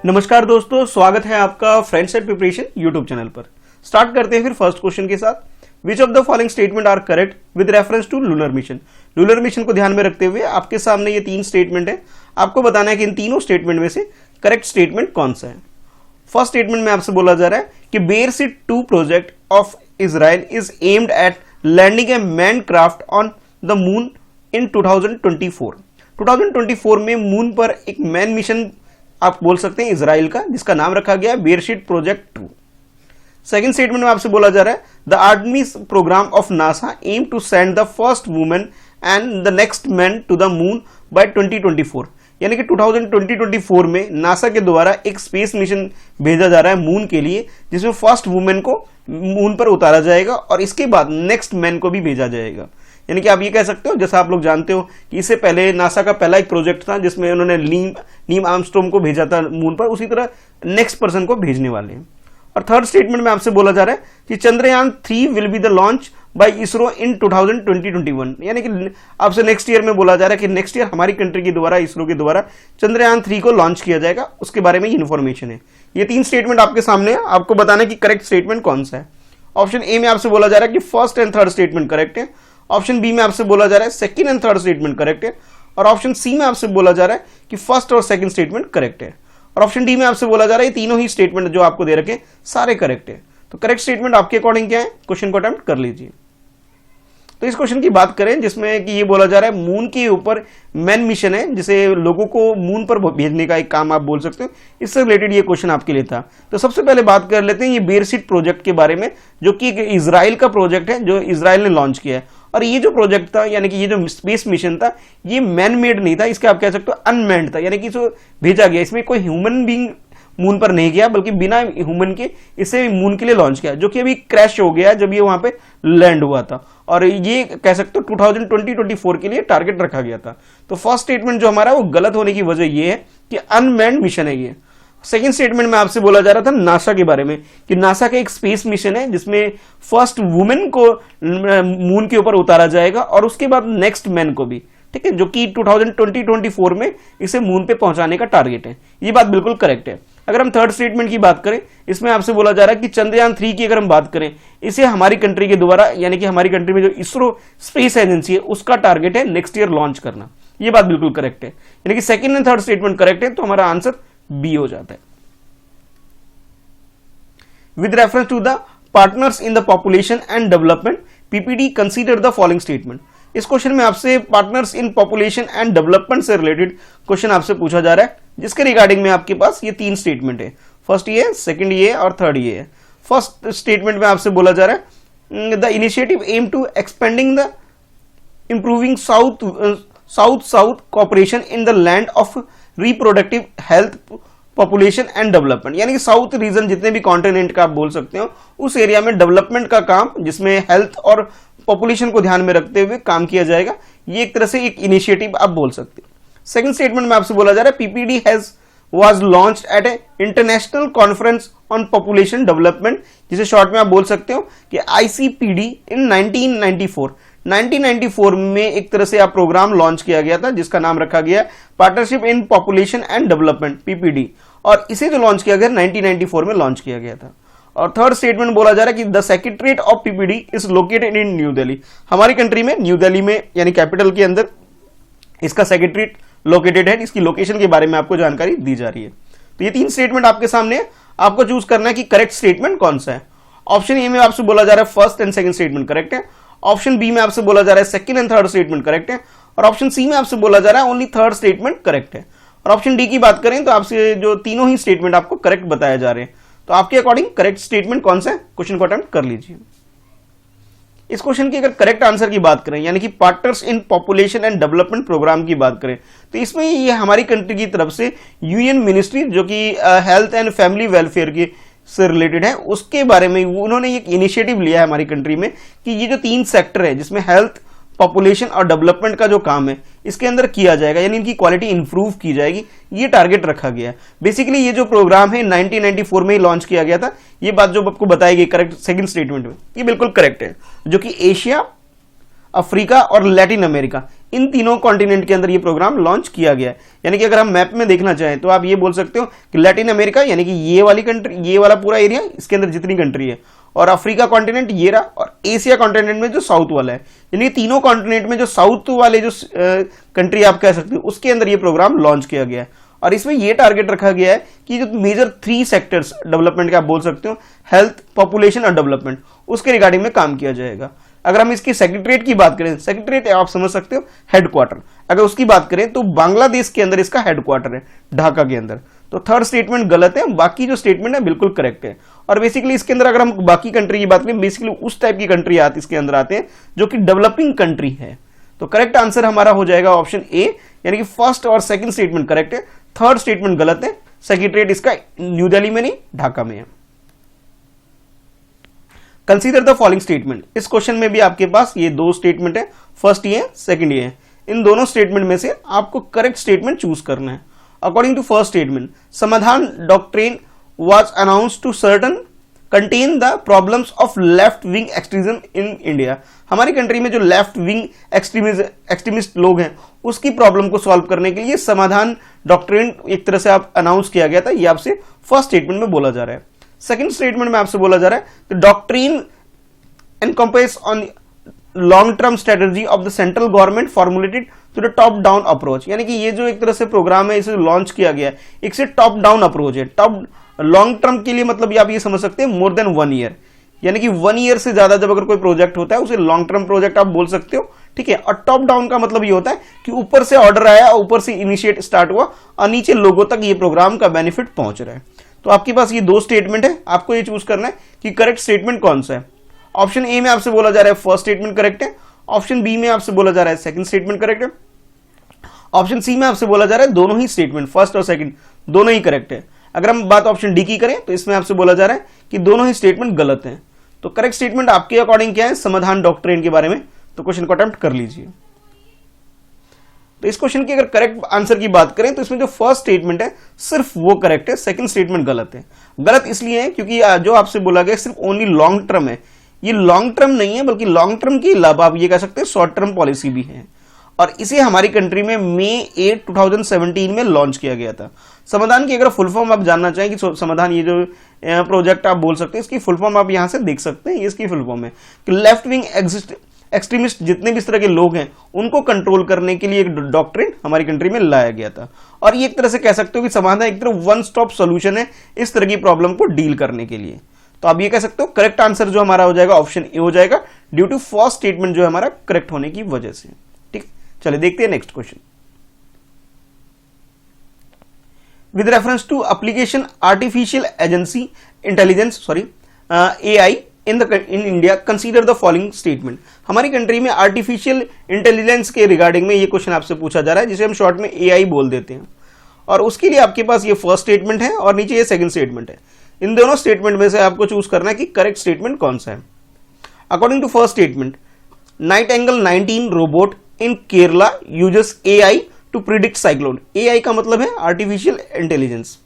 नमस्कार दोस्तों, स्वागत है आपका friends at preparation YouTube channel पर। स्टार्ट करते हैं फिर फर्स्ट क्वेश्चन के साथ। Which of the following statement are correct with reference to lunar mission. Lunar mission को ध्यान में रखते हुए आपके सामने ये तीन स्टेटमेंट है, आपको बताना है कि इन तीनों स्टेटमेंट में से करेक्ट स्टेटमेंट कौन सा है। फर्स्ट स्टेटमेंट में आपसे बोला जा रहा है कि Beresheet 2 project of Israel is aimed at landing a man craft on the moon in 2024। 2024 में मून पर एक मैन मिशन आप बोल सकते हैं इजराइल का, जिसका नाम रखा गया है बेरशीट प्रोजेक्ट 2। सेकंड स्टेटमेंट में आपसे बोला जा रहा है the Artemis program of NASA aim to send the first women and the next man to the moon by 2024। यानी कि 2024 में नासा के द्वारा एक स्पेस मिशन भेजा जा रहा है मून के लिए, जिसमें फर्स्ट वुमेन को मून पर उतारा जाएगा और इसके बाद नेक्स्ट मैन को भी भेजा जाएगा। यानी कि आप ये कह सकते हो, जैसा आप लोग जानते हो कि इससे पहले नासा का पहला एक प्रोजेक्ट था जिसमें उन्होंने नीम आर्मस्ट्रॉन्ग को भेजा था मून पर, उसी तरह नेक्स्ट पर्सन को भेजने वाले हैं। और थर्ड स्टेटमेंट में आपसे बोला जा रहा है कि Chandrayaan 3 will be the launch by ISRO in 2021। यानी कि आपसे नेक्स्ट ईयर में बोला जा रहा है कि नेक्स्ट ईयर हमारी कंट्री के द्वारा, इसरो के द्वारा चंद्रयान 3 को लॉन्च किया जाएगा, उसके बारे में इन्फॉर्मेशन है। ये तीन स्टेटमेंट आपके सामने है, आपको बताना है कि करेक्ट स्टेटमेंट कौन सा है। ऑप्शन ए में आपसे बोला जा रहा है कि first and third statement correct है। ऑप्शन बी में आपसे बोला जा रहा है second and third statement correct है। और ऑप्शन सी में आपसे बोला जा रहा है कि फर्स्ट और सेकंड स्टेटमेंट करेक्ट है। और ऑप्शन डी में आपसे बोला जा रहा है तीनों ही स्टेटमेंट जो आपको दे रखे सारे करेक्ट है। तो करेक्ट स्टेटमेंट आपके अकॉर्डिंग क्या है, क्वेश्चन को अटेम्प्ट कर लीजिए। तो इस क्वेश्चन की बात करें जिसमें कि ये बोला जा रहा है मून के ऊपर मैन मिशन है, जिसे लोगों को मून पर भेजने का एक काम आप बोल सकते हो, इससे रिलेटेड ये क्वेश्चन आपके लिए था। तो सबसे पहले बात कर लेते हैं ये बेरशीट प्रोजेक्ट के बारे में, जो कि एक इजराइल का प्रोजेक्ट है जो इजराइल ने लॉन्च किया है। और ये जो प्रोजेक्ट था, यानी कि ये जो स्पेस मिशन था, ये मैन मेड नहीं था, इसके आप कह सकते हो अनमैन्ड था। यानी कि जो भेजा गया इसमें कोई ह्यूमन बीइंग मून पर नहीं गया, बल्कि बिना ह्यूमन के इसे मून के लिए लॉन्च किया, जो कि अभी क्रैश हो गया जब ये वहां पे लैंड हुआ था। और ये कह सकते हो 2024 के लिए टारगेट रखा गया था। तो फर्स्ट स्टेटमेंट जो हमारा वो गलत होने की वजह ये है कि अनमैन्ड मिशन है ये। सेकेंड स्टेटमेंट में आपसे बोला जा रहा था नासा के बारे में कि नासा का एक स्पेस मिशन है जिसमें फर्स्ट वुमेन को मून के ऊपर उतारा जाएगा और उसके बाद नेक्स्ट मैन को भी, ठीक है, जो कि 2024 में इसे मून पे पहुंचाने का टारगेट है। ये बात बिल्कुल करेक्ट है। अगर हम थर्ड स्टेटमेंट की बात करें, इसमें आपसे बोला जा रहा है कि चंद्रयान 3 की अगर हम बात करें, इसे हमारी कंट्री के द्वारा, यानी कि हमारी कंट्री में जो इसरो स्पेस एजेंसी है उसका टारगेट है नेक्स्ट ईयर लॉन्च करना। ये बात बिल्कुल करेक्ट है, यानी कि second and third statement correct है, तो हमारा आंसर बी हो जाता है। With reference to the partners in the population and development PPD consider the following statement. इस क्वेश्चन में आपसे partners in population and development से रिलेटेड क्वेश्चन आपसे पूछा जा रहा है, जिसके रिगार्डिंग में आपके पास ये तीन स्टेटमेंट है। फर्स्ट ये, सेकंड ये और थर्ड ये है। फर्स्ट स्टेटमेंट में आपसे बोला जा रहा है the initiative aim to expanding the improving south south cooperation in the land of reproductive health population and development. यानी कि साउथ रीजन जितने भी कॉन्टिनेंट का आप बोल सकते हो, उस एरिया में डेवलपमेंट का काम, जिसमें हेल्थ और पॉपुलेशन को ध्यान में रखते हुए काम किया जाएगा, ये एक तरह से एक इनिशिएटिव आप बोल सकते हो। सेकंड स्टेटमेंट में आपसे बोला जा रहा है PPD was launched at a international conference on population development, जिसे शॉर्ट में आप बोल सकते हो कि ICPD in 1994 में एक तरह से आप प्रोग्राम लॉन्च किया गया था, जिसका नाम रखा गया partnership in population and development PPD, और इसे जो लॉन्च किया गया 1994 में लॉन्च किया गया था। और थर्ड स्टेटमेंट बोला जा रहा है कि the secretariat of PPD is located in new Delhi. हमारी कंट्री में न्यू दिल्ली में, यानी कैपिटल के अंदर इसका सेक्रेटरीट लोकेटेड है। इसकी लोकेशन के बारे में आपको जानकारी दी जा रही है। तो ये तीन स्टेटमेंट आपके सामने है, आपको चूज करना है कि करेक्ट स्टेटमेंट कौन सा है। ऑप्शन ए में आपसे बोला जा रहा है first and second statement correct है। ऑप्शन बी में आपसे बोला जा रहा है second and third statement correct है। और ऑप्शन सी में आपसे बोला जा रहा है ओनली थर्ड स्टेटमेंट करेक्ट है। और ऑप्शन डी की बात करें तो आपसे जो तीनों ही स्टेटमेंट आपको करेक्ट बताए जा रहे हैं। तो आपके अकॉर्डिंग करेक्ट स्टेटमेंट कौन सा है, क्वेश्चन को अटेम्प्ट कर लीजिए। इस क्वेश्चन की अगर करेक्ट आंसर की बात करें, यानी कि partners in population and development program की बात करें, तो इसमें ये हमारी कंट्री की तरफ से यूनियन मिनिस्ट्री, जो कि हेल्थ एंड फैमिली वेलफेयर की से रिलेटेड है, उसके बारे में उन्होंने एक इनिशिएटिव लिया है हमारी कंट्री में कि ये जो तीन सेक्टर है, जिसमें हेल्थ, पॉपुलेशन और डेवलपमेंट का जो काम है, इसके अंदर किया जाएगा, यानी इनकी क्वालिटी इंप्रूव की जाएगी, ये टारगेट रखा गया है। बेसिकली ये जो प्रोग्राम है 1994 में ही लॉन्च किया गया था। ये बात जो आपको बताई गई करेक्ट सेकंड स्टेटमेंट में, ये बिल्कुल करेक्ट है, जो कि एशिया, अफ्रीका और लैटिन अमेरिका, इन तीनों कॉन्टिनेंट के अंदर ये प्रोग्राम लॉन्च किया गया है। यानी कि अगर हम मैप में देखना चाहें तो आप ये बोल सकते हो कि लैटिन अमेरिका यानी कि ये वाली कंट्री, ये वाला पूरा एरिया, इसके अंदर जितनी कंट्री है, और अफ्रीका कॉन्टिनेंट ये रहा, और एशिया कॉन्टिनेंट में जो साउथ वाला है, यानी तीनों कॉन्टिनेंट में जो साउथ वाले जो कंट्री आप कह सकते हो उसके अंदर ये प्रोग्राम लॉन्च किया गया है। और इसमें ये टारगेट रखा गया है कि जो मेजर 3 सेक्टर्स डेवलपमेंट के आप बोल सकते हो, हेल्थ, पॉपुलेशन और डेवलपमेंट, उसके रिगार्डिंग में काम किया जाएगा। अगर हम इसकी सेक्रेटरीट की बात करें, सेक्रेटरीट आप समझ सकते हो हेडक्वार्टर, अगर उसकी बात करें तो बांग्लादेश के अंदर इसका हेडक्वार्टर है, ढाका के अंदर। तो थर्ड स्टेटमेंट गलत है, बाकी जो स्टेटमेंट है बिल्कुल करेक्ट है। और बेसिकली इसके अंदर अगर हम बाकी कंट्री की बात करें, बेसिकली उस टाइप की कंट्री आती इसके अंदर आते हैं जो कि डेवलपिंग कंट्री है। तो करेक्ट आंसर हमारा हो जाएगा ऑप्शन ए, यानी कि फर्स्ट और सेकंड स्टेटमेंट करेक्ट है, थर्ड स्टेटमेंट गलत है। सेक्रेटरीट इसका न्यू दिल्ली में नहीं, ढाका में है। कंसीडर द फॉलोइंग स्टेटमेंट, इस क्वेश्चन में भी आपके पास ये 2 स्टेटमेंट है, फर्स्ट ये है, सेकंड ये है। इन दोनों स्टेटमेंट में से आपको करेक्ट स्टेटमेंट चूज करना है। According to first statement, Samadhan doctrine was announced to certain contain the problems of left wing extremism in India. हमारी कंट्री में जो लेफ्ट विंग एक्सट्रीमिस्ट लोग हैं उसकी प्रॉब्लम को सॉल्व करने के लिए समाधान डॉक्ट्रिन एक तरह से आप अनाउंस किया गया था, ये आपसे फर्स्ट स्टेटमेंट में बोला जा रहा है। सेकंड स्टेटमेंट में आपसे बोला जा रहा है the doctrine encompass on long term strategy of the central government formulated to the top down approach. यानी कि ये जो एक तरह से प्रोग्राम है, इसे लॉन्च किया गया है, एक से टॉप डाउन अप्रोच है। टॉप लॉन्ग टर्म के लिए मतलब आप ये समझ सकते हैं मोर देन 1 ईयर, यानी कि 1 ईयर से ज्यादा जब अगर कोई प्रोजेक्ट होता है उसे लॉन्ग टर्म प्रोजेक्ट आप बोल सकते हो, ठीक है। और टॉप डाउन का मतलब ये होता है कि ऊपर से ऑर्डर आया, ऊपर से इनिशिएट स्टार्ट हुआ और नीचे लोगों तक ये प्रोग्राम का बेनिफिट पहुंच रहा है। तो आपके पास ये 2 स्टेटमेंट है, आपको ये चूज करना है कि करेक्ट स्टेटमेंट कौन सा है। ऑप्शन ए में आपसे बोला जा रहा है फर्स्ट स्टेटमेंट करेक्ट है, ऑप्शन बी में आपसे बोला जा रहा है सेकंड स्टेटमेंट करेक्ट है, ऑप्शन सी में आपसे बोला जा रहा है दोनों ही स्टेटमेंट फर्स्ट और सेकंड दोनों ही करेक्ट है। अगर हम बात ऑप्शन डी की करें तो इसमें आपसे बोला जा रहा है कि दोनों ही स्टेटमेंट गलत हैं। तो करेक्ट स्टेटमेंट आपके अकॉर्डिंग क्या है समाधान डॉक्ट्रिन के बारे में, तो क्वेश्चन को अटेम्प्ट कर लीजिए। तो इस क्वेश्चन की अगर करेक्ट आंसर की बात करें तो इसमें जो फर्स्ट स्टेटमेंट है सिर्फ वो करेक्ट है, सेकंड स्टेटमेंट गलत है। गलत इसलिए है क्योंकि जो आपसे बोला गया सिर्फ ओनली लॉन्ग टर्म है, ये लॉन्ग टर्म नहीं है बल्कि लॉन्ग टर्म के अलावा आप ये कह सकते हैं शॉर्ट टर्म पॉलिसी भी है। और इसे हमारी कंट्री में मई 8, 2017 में लॉन्च किया गया था। समाधान की अगर फुल फॉर्म आप जानना चाहें कि समाधान ये जो प्रोजेक्ट आप बोल सकते हैं इसकी फुल फॉर्म आप यहां से देख सकते हैं, ये इसकी फुल फॉर्म है कि लेफ्ट विंग एक्सट्रीमिस्ट जितने भी इस तरह के लोग हैं उनको कंट्रोल करने के लिए एक डॉक्ट्रिन हमारी कंट्री में लाया गया था। और ये एक तरह से कह सकते हो कि समाधान एक तरह वन स्टॉप सॉल्यूशन है इस तरह की प्रॉब्लम को डील करने के लिए। तो आप ये कह सकते हो करेक्ट आंसर जो हमारा हो जाएगा ऑप्शन ए हो जाएगा, ड्यू टू फर्स्ट स्टेटमेंट जो है हमारा करेक्ट होने की वजह से। ठीक, चलिए देखते हैं next question. With reference to application artificial agency intelligence AI in India, consider the following statement। हमारी कंट्री में आर्टिफिशियल इंटेलिजेंस के रिगार्डिंग में ये क्वेश्चन आपसे पूछा जा रहा है जिसे हम शॉर्ट में AI बोल देते हैं। और उसके लिए आपके पास ये फर्स्ट स्टेटमेंट है और नीचे ये सेकंड स्टेटमेंट है। इन दोनों स्टेटमेंट में से आपको चूज करना है कि करेक्ट स्टेटमेंट कौन सा है। According to first statement, Nightingale 19 robot in Kerala uses AI to predict cyclone. AI का मतलब है आर्टिफिशियल इंटेलिजेंस।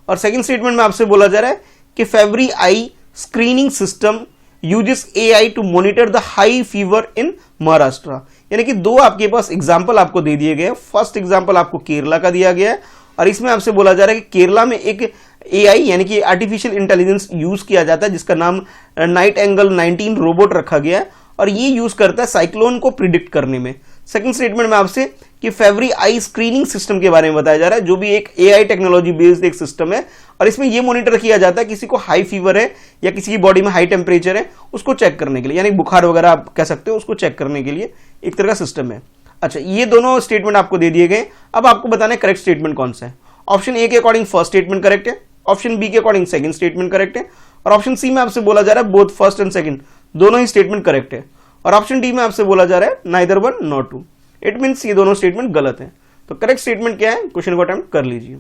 और सेकंड स्टेटमेंट में आपसे बोला जा रहा है कि fevery eye screening system uses AI to monitor the high fever in Maharashtra. यानी कि 2 आपके पास एग्जाम्पल आपको दे दिए गए। फर्स्ट एग्जाम्पल आपको केरला का दिया गया है और इसमें आपसे बोला जा रहा है कि केरला में एक AI यानी कि आर्टिफिशियल इंटेलिजेंस यूज किया जाता है जिसका नाम नाइट एंगल 19 रोबोट रखा गया है और ये यूज करता है साइक्लोन को प्रिडिक्ट करने में। सेकंड स्टेटमेंट में आपसे कि फेवरी आई स्क्रीनिंग सिस्टम के बारे में बताया जा रहा है जो भी एक AI टेक्नोलॉजी बेस्ड एक सिस्टम है और इसमें यह मॉनिटर किया जाता है किसी को हाई फीवर है या किसी की बॉडी में हाई टेम्परेचर है उसको चेक करने के लिए, यानी बुखार वगैरह आप कह सकते हो, उसको चेक करने के लिए एक तरह का सिस्टम है। अच्छा, ये दोनों स्टेटमेंट आपको दे दिए गए। अब आपको बताना है करेक्ट स्टेटमेंट कौन सा है। ऑप्शन ए के अकॉर्डिंग फर्स्ट स्टेटमेंट करेक्ट है, ऑप्शन बी के अकॉर्डिंग सेकंड स्टेटमेंट करेक्ट है और ऑप्शन सी में आपसे बोला जा रहा है बोथ फर्स्ट एंड सेकंड दोनों ही स्टेटमेंट करेक्ट है और ऑप्शन डी में आपसे बोला जा रहा है neither one not two. It means ये दोनों स्टेटमेंट गलत है। तो करेक्ट स्टेटमेंट क्या है, क्वेश्चन को अटेम्प्ट कर लीजिए।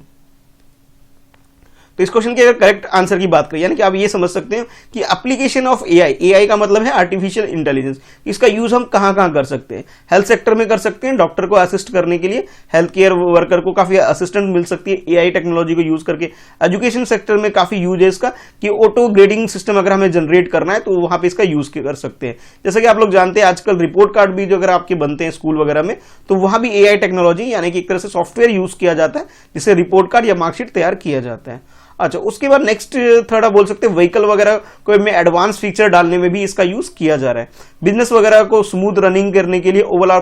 तो इस क्वेश्चन के अगर करेक्ट आंसर की बात करें, यानी कि आप ये समझ सकते हैं कि एप्लीकेशन ऑफ एआई, एआई का मतलब है आर्टिफिशियल इंटेलिजेंस, इसका यूज हम कहां कहां कर सकते हैं। हेल्थ सेक्टर में कर सकते हैं, डॉक्टर को असिस्ट करने के लिए, हेल्थ केयर वर्कर को काफी असिस्टेंट मिल सकती है एआई टेक्नोलॉजी को यूज करके। एजुकेशन सेक्टर में काफी यूज है इसका, कि ऑटो ग्रेडिंग सिस्टम अगर हमें जनरेट करना है तो वहां पे इसका यूज कर सकते हैं। जैसे कि आप लोग जानते हैं आजकल रिपोर्ट कार्ड भी जो अगर आपके बनते हैं स्कूल वगैरह में, तो वहां भी एआई टेक्नोलॉजी यानी कि एक तरह से सॉफ्टवेयर यूज किया जाता है जिससे रिपोर्ट कार्ड या मार्कशीट तैयार किया जाता है। अच्छा, उसके बाद नेक्स्ट थर्ड आप बोल सकते हैं व्हीकल वगैरह को में एडवांस फीचर डालने में भी इसका यूज किया जा रहा है। बिजनेस वगैरह को स्मूथ रनिंग करने के लिए, ओवरऑल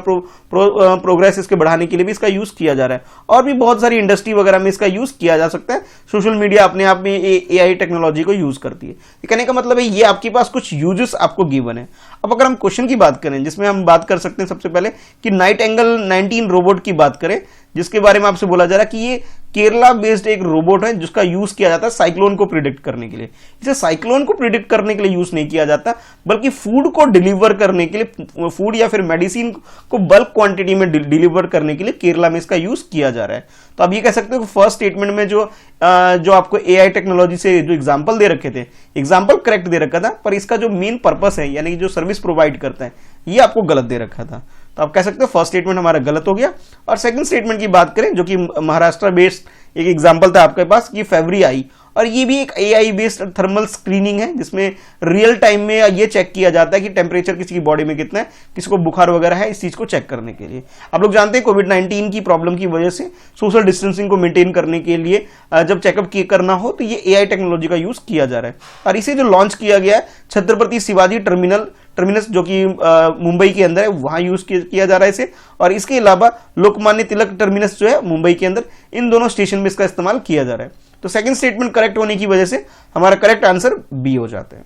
प्रोग्रेस इसके बढ़ाने के लिए भी इसका यूज किया जा रहा है। और भी बहुत सारी इंडस्ट्री वगैरह में इसका यूज किया जा सकता है। सोशल मीडिया अपने आप में एआई टेक्नोलॉजी को यूज करती है। कहने का मतलब है ये आपके पास कुछ यूजेस आपको गिवन है। अब अगर हम क्वेश्चन की बात करें, जिसमें हम बात कर सकते हैं सबसे पहले कि नाइट एंगल 19 रोबोट की बात करें, जिसके बारे में आपसे बोला जा रहा है कि ये केरला बेस्ड एक रोबोट है जिसका यूज किया जाता है साइक्लोन को प्रिडिक्ट करने के लिए। इसे साइक्लोन को प्रिडिक्ट करने के लिए यूज नहीं किया जाता, बल्कि फूड को डिलीवर करने के लिए, फूड या फिर मेडिसिन को बल्क क्वांटिटी में डिलीवर करने के लिए केरला में इसका यूज किया जा रहा है। तो आप ये कह सकते हो कि फर्स्ट स्टेटमेंट में जो आपको एआई टेक्नोलॉजी से जो एग्जांपल दे रखे थे, एग्जांपल करेक्ट दे रखा था, पर इसका जो मेन पर्पस है यानी कि जो सर्विस प्रोवाइड करता है ये आपको गलत दे रखा था। तो आप कह सकते हो फर्स्ट स्टेटमेंट हमारा गलत हो गया। और सेकंड स्टेटमेंट की बात करें, जो कि महाराष्ट्र बेस्ड एक एग्जांपल था आपके पास कि फेवरी आई, और ये भी एक एआई बेस्ड थर्मल स्क्रीनिंग है जिसमें रियल टाइम में ये चेक किया जाता है कि टेम्परेचर किसी की बॉडी में कितना है, किसी को बुखार वगैरह है, इस चीज को चेक करने के लिए। आप लोग जानते हैं कोविड-19 की प्रॉब्लम की वजह से सोशल डिस्टेंसिंग को मेंटेन करने के लिए जब चेकअप करना हो तो ये एआई टेक्नोलॉजी का यूज किया जा रहा है। और इसे जो लॉन्च किया गया है छत्रपति शिवाजी टर्मिनस जो कि मुंबई के अंदर है, वहां यूज किया जा रहा है इसे। और इसके अलावा लोकमान्य तिलक टर्मिनस जो है मुंबई के अंदर, इन दोनों स्टेशन में इसका इस्तेमाल किया जा रहा है। तो सेकंड स्टेटमेंट करेक्ट होने की वजह से हमारा करेक्ट आंसर बी हो जाता है।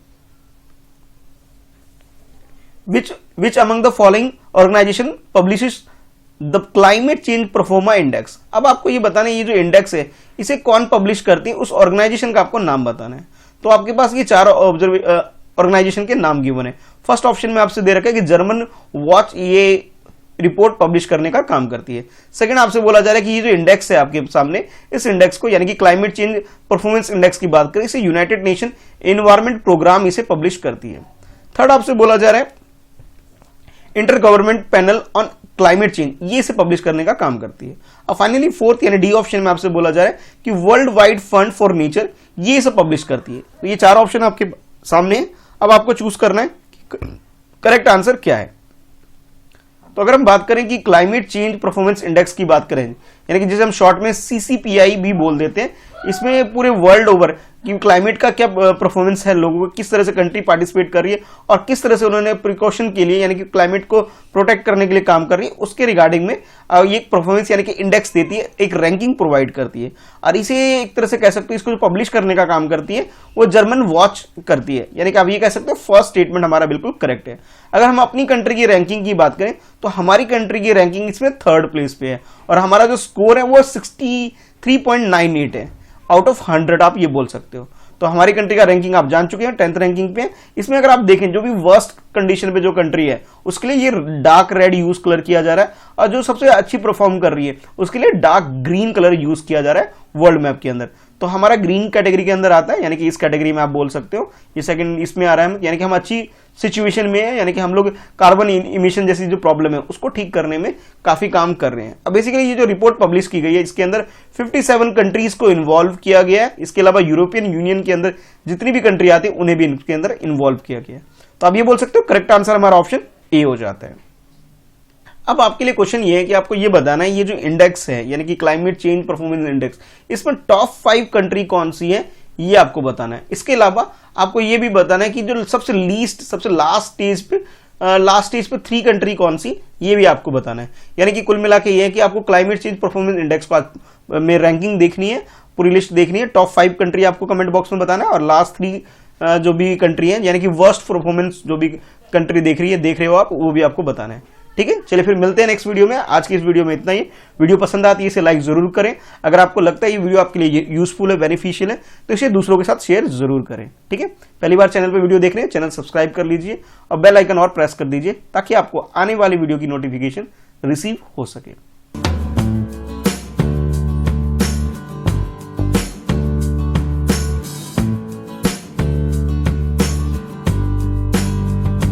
Which among the following organization publishes the climate change performance index. अब आपको ये बताना है ये जो इंडेक्स है इसे कौन पब्लिश करती है, उस ऑर्गेनाइजेशन का आपको नाम बताना है। तो आपके पास ये चार ऑर्गेनाइजेशन के नाम गिवन है। फर्स्ट ऑप्शन में आपसे दे रखा है कि जर्मन वॉच ये रिपोर्ट पब्लिश करने का काम करती है। सेकंड आपसे बोला जा रहा है कि ये जो इंडेक्स है आपके सामने, इस इंडेक्स को यानी कि क्लाइमेट चेंज परफॉर्मेंस इंडेक्स की बात करें, इसे यूनाइटेड नेशन एनवायरमेंट प्रोग्राम इसे पब्लिश करती है। थर्ड आपसे बोला जा रहा है inter government panel on climate change, ये इसे पब्लिश करने का काम करती है। और फाइनली फोर्थ यानी डी ऑप्शन में आपसे बोला जा रहा है कि world wide fund for nature, ये इसे पब्लिश करती है। तो ये चार ऑप्शन आपके सामने है, अब आपको चूज करना है कि करेक्ट आंसर क्या है। तो अगर हम बात करें कि क्लाइमेट चेंज परफॉर्मेंस इंडेक्स की बात करें, यानी कि जिसे हम शॉर्ट में सीसीपीआई भी बोल देते हैं, इसमें पूरे वर्ल्ड ओवर कि क्लाइमेट का क्या परफॉर्मेंस है, लोगों को किस तरह से कंट्री पार्टिसिपेट कर रही है और किस तरह से उन्होंने प्रिकॉशन के लिए यानी कि क्लाइमेट को प्रोटेक्ट करने के लिए काम कर रही है, उसके रिगार्डिंग में ये परफॉर्मेंस यानी कि इंडेक्स देती है, एक रैंकिंग प्रोवाइड करती है। और इसे एक तरह से कह सकते हैं इसको जो पब्लिश करने का काम करती है वो जर्मन वॉच करती है। यानी कि आप ये कह सकते हो फर्स्ट स्टेटमेंट हमारा बिल्कुल करेक्ट है। अगर हम अपनी कंट्री की रैंकिंग की बात करें तो हमारी कंट्री की रैंकिंग इसमें थर्ड प्लेस पे है और हमारा जो स्कोर है वो 63.98 है आउट ऑफ 100 आप ये बोल सकते हो। तो हमारी कंट्री का रैंकिंग आप जान चुके हैं, 10th रैंकिंग पे। इसमें अगर आप देखें जो भी वर्स्ट कंडीशन पे जो कंट्री है उसके लिए ये डार्क रेड यूज कलर किया जा रहा है और जो सबसे अच्छी परफॉर्म कर रही है उसके लिए डार्क ग्रीन कलर यूज किया जा रहा है वर्ल्ड मैप के अंदर। तो हमारा ग्रीन कैटेगरी के अंदर आता है, यानी कि इस कैटेगरी में आप बोल सकते हो ये सेकंड इसमें आ रहा है, यानी कि हम अच्छी सिचुएशन में है, यानी कि हम लोग कार्बन इमिशन जैसी जो प्रॉब्लम है उसको ठीक करने में काफी काम कर रहे हैं। अब बेसिकली ये जो रिपोर्ट पब्लिश की गई है इसके अंदर 57 कंट्रीज को इन्वॉल्व किया गया है। इसके अलावा यूरोपियन यूनियन के अंदर जितनी भी कंट्री आती है उन्हें भी इनके अंदर इन्वॉल्व किया गया है। तो आप ये बोल सकते हो करेक्ट आंसर हमारा ऑप्शन ए हो जाता है। अब आपके लिए क्वेश्चन ये है कि आपको ये बताना है ये जो इंडेक्स है यानी कि क्लाइमेट चेंज परफॉर्मेंस इंडेक्स, इसमें टॉप 5 कंट्री कौन सी है ये आपको बताना है। इसके अलावा आपको ये भी बताना है कि जो सबसे लीस्ट सबसे लास्ट स्टेज पे 3 कंट्री कौन सी ये भी आपको बताना है। यानी कि कुल मिला के ये है कि आपको क्लाइमेट चेंज परफॉर्मेंस इंडेक्स में रैंकिंग देखनी है, पूरी लिस्ट देखनी है, टॉप 5 कंट्री आपको कमेंट बॉक्स में बताना है और लास्ट 3 जो भी कंट्री है यानी कि वर्स्ट परफॉर्मेंस जो भी कंट्री देख रहे हो आप वो भी आपको बताना है। ठीक है, चलिए फिर मिलते हैं नेक्स्ट वीडियो में। आज की इस वीडियो में इतना ही। वीडियो पसंद आती है इसे लाइक जरूर करें। अगर आपको लगता है ये वीडियो आपके लिए यूजफुल है, बेनिफिशियल है तो इसे दूसरों के साथ शेयर जरूर करें। ठीक है, पहली बार चैनल पर वीडियो देख रहे हैं चैनल सब्सक्राइब कर लीजिए और बेल आइकन और प्रेस कर दीजिए ताकि आपको आने वाली वीडियो की नोटिफिकेशन रिसीव हो सके।